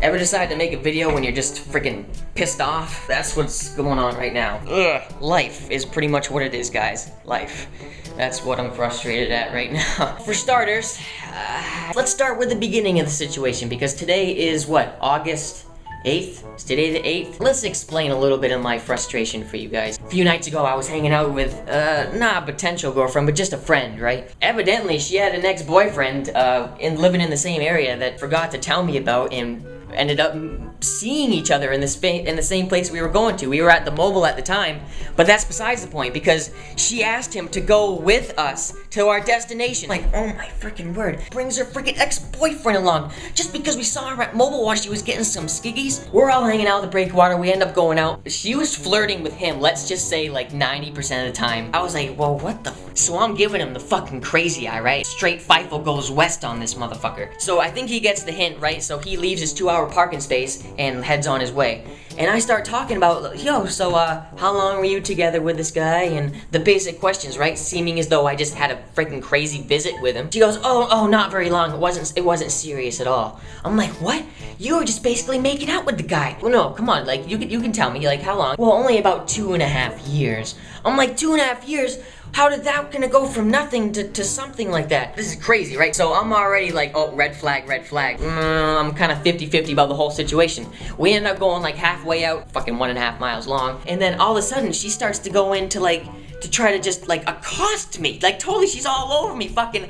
Ever decide to make a video when you're just freaking pissed off? That's what's going on right now. Ugh. Life is pretty much what it is, guys. Life. That's what I'm frustrated at right now. For starters, let's start with the beginning of the situation, because today is what, August 8th? Is today the 8th? Let's explain a little bit of my frustration for you guys. A few nights ago, I was hanging out with, not a potential girlfriend, but just a friend, right? Evidently, she had an ex-boyfriend, living in the same area that forgot to tell me about and ended up seeing each other in the same place we were going to. We were at the Mobile at the time, but that's besides the point, because she asked him to go with us to our destination. Like, oh my freaking word. Brings her freaking ex-boyfriend along just because we saw her at Mobile while she was getting some skiggies. We're all hanging out at the breakwater. We end up going out. She was flirting with him, let's just say like 90% of the time. I was like, well, what the f? So I'm giving him the fucking crazy eye, right? Straight FIFO goes west on this motherfucker. So I think he gets the hint, right? So he leaves his 2-hour parking space and heads on his way. And I start talking about, yo, so how long were you together with this guy? And the basic questions, right? Seeming as though I just had a freaking crazy visit with him. She goes, oh, not very long. It wasn't serious at all. I'm like, what? You were just basically making out with the guy. Well, no, come on, like you can tell me, like how long? Well, only about 2.5 years. I'm like, 2.5 years? How did that gonna go from nothing to something like that? This is crazy, right? So I'm already like, oh, red flag, red flag. I'm kind of 50-50 about the whole situation. We end up going like halfway out, fucking 1.5 miles long, and then all of a sudden she starts to go into like, to try to just like accost me. Like totally, she's all over me, fucking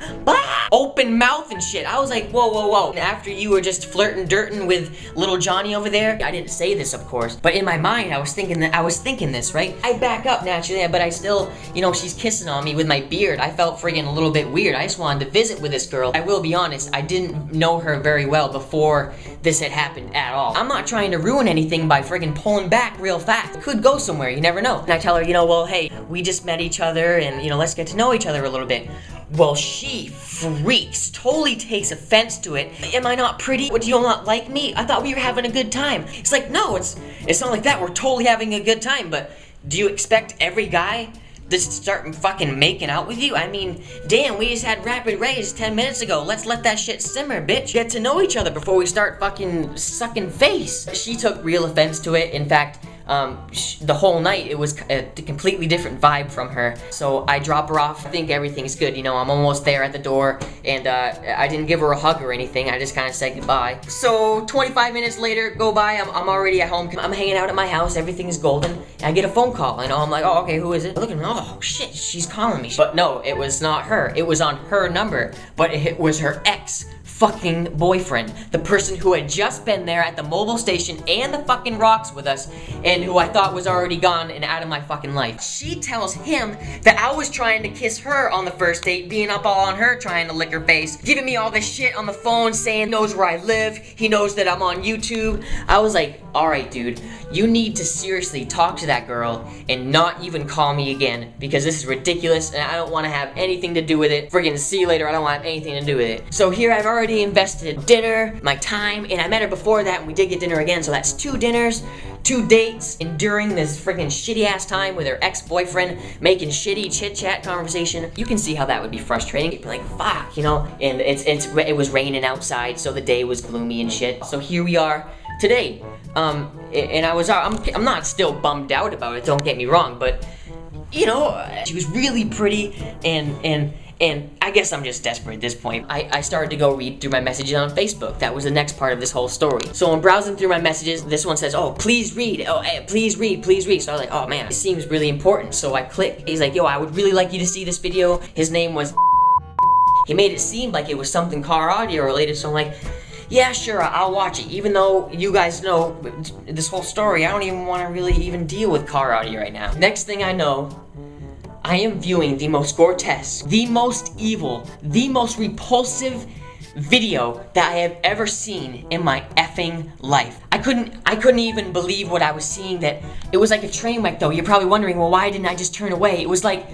open mouth and shit. I was like, whoa. And after you were just flirting dirtin' with little Johnny over there, I didn't say this, of course, but in my mind, I was thinking this, right? I back up naturally, but I still, you know, she's kissing on me with my beard. I felt friggin' a little bit weird. I just wanted to visit with this girl. I will be honest, I didn't know her very well before this had happened at all. I'm not trying to ruin anything by friggin' pulling back real fast. It could go somewhere, you never know. And I tell her, you know, well, hey, we just met each other and, you know, let's get to know each other a little bit. Well, she freaks, totally takes offense to it. Am I not pretty? What, do you not like me? I thought we were having a good time. It's like, no, it's not like that. We're totally having a good time, but do you expect every guy to start fucking making out with you? I mean, damn, we just had rapid raise 10 minutes ago. Let's let that shit simmer, bitch. Get to know each other before we start fucking sucking face. She took real offense to it. In fact, the whole night it was a completely different vibe from her. So I drop her off. I think everything's good, you know, I'm almost there at the door, and I didn't give her a hug or anything. I just kind of said goodbye. So 25 minutes later go by, I'm already at home. I'm hanging out at my house, everything's golden, and I get a phone call, you know, I'm like, oh, okay, who is it? I look at me, oh shit, she's calling me. But no, it was not her. It was on her number, but it was her ex fucking boyfriend, the person who had just been there at the Mobile station and the fucking rocks with us, and who I thought was already gone and out of my fucking life. She tells him that I was trying to kiss her on the first date, being up all on her, trying to lick her face, giving me all this shit on the phone, saying he knows where I live, he knows that I'm on YouTube. I was like, alright dude, you need to seriously talk to that girl and not even call me again, because this is ridiculous and I don't want to have anything to do with it. Friggin' see you later, I don't want to have anything to do with it. So here I've already invested dinner, my time, and I met her before that and we did get dinner again, so that's 2 dinners, 2 dates, enduring this freaking shitty ass time with her ex-boyfriend, making shitty chit-chat conversation. You can see how that would be frustrating. You'd be like, fuck, you know, and it was raining outside, so the day was gloomy and shit. So here we are today, and I'm not still bummed out about it, don't get me wrong, but you know, she was really pretty, and I guess I'm just desperate at this point. I started to go read through my messages on Facebook. That was the next part of this whole story. So I'm browsing through my messages. This one says, oh, please read. Oh, hey, please read, please read. So I was like, oh man, this seems really important. So I click. He's like, yo, I would really like you to see this video. His name was He made it seem like it was something car audio related. So I'm like, yeah, sure, I'll watch it. Even though you guys know this whole story, I don't even want to really even deal with car audio right now. Next thing I know, I am viewing the most grotesque, the most evil, the most repulsive video that I have ever seen in my effing life. I couldn't even believe what I was seeing. That it was like a train wreck though. You're probably wondering, well, why didn't I just turn away? It was like,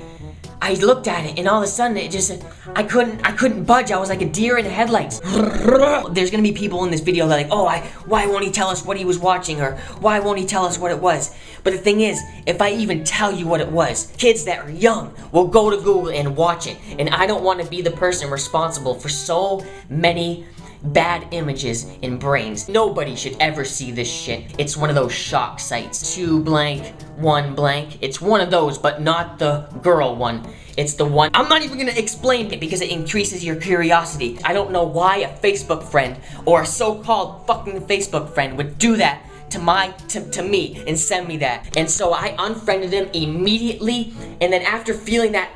I looked at it and all of a sudden it just, I couldn't budge. I was like a deer in the headlights. There's gonna be people in this video that are like, oh, why won't he tell us what he was watching, or why won't he tell us what it was? But the thing is, if I even tell you what it was, kids that are young will go to Google and watch it. And I don't want to be the person responsible for so many bad images in brains. Nobody should ever see this shit. It's one of those shock sites. 2 blank, 1 blank. It's one of those, but not the girl one. It's the one. I'm not even gonna explain it because it increases your curiosity. I don't know why a Facebook friend or a so-called fucking Facebook friend would do that to me and send me that. And so I unfriended him immediately, and then after feeling that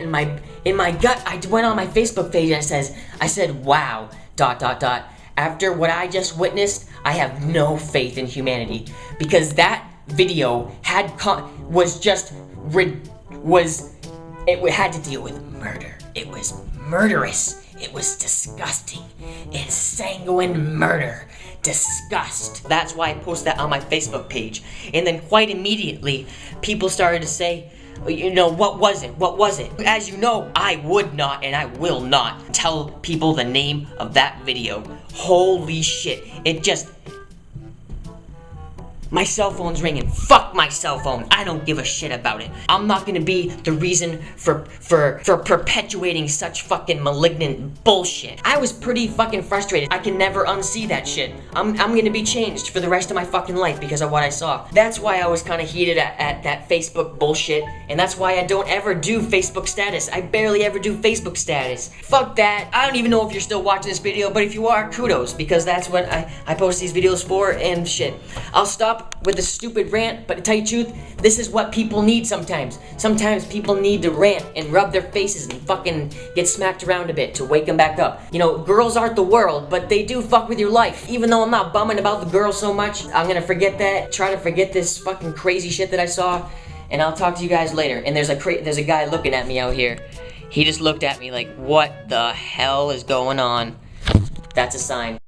in my gut, I went on my Facebook page and I said, wow, ... After what I just witnessed, I have no faith in humanity, because that video had had to deal with murder. It was murderous. It was disgusting. It's sanguine murder. Disgust. That's why I posted that on my Facebook page. And then quite immediately, people started to say, you know, what was it? What was it? As you know, I would not and I will not tell people the name of that video. Holy shit. It just... My cell phone's ringing. Fuck my cell phone. I don't give a shit about it. I'm not gonna be the reason for perpetuating such fucking malignant bullshit. I was pretty fucking frustrated. I can never unsee that shit. I'm gonna be changed for the rest of my fucking life because of what I saw. That's why I was kind of heated at that Facebook bullshit, and that's why I don't ever do Facebook status. I barely ever do Facebook status. Fuck that. I don't even know if you're still watching this video, but if you are, kudos, because that's what I post these videos for and shit. I'll stop with the stupid rant, but to tell you the truth, this is what people need sometimes. Sometimes people need to rant and rub their faces and fucking get smacked around a bit to wake them back up. You know, girls aren't the world, but they do fuck with your life. Even though I'm not bumming about the girls so much, I'm gonna forget that, try to forget this fucking crazy shit that I saw, and I'll talk to you guys later. And there's a guy looking at me out here. He just looked at me like, what the hell is going on? That's a sign.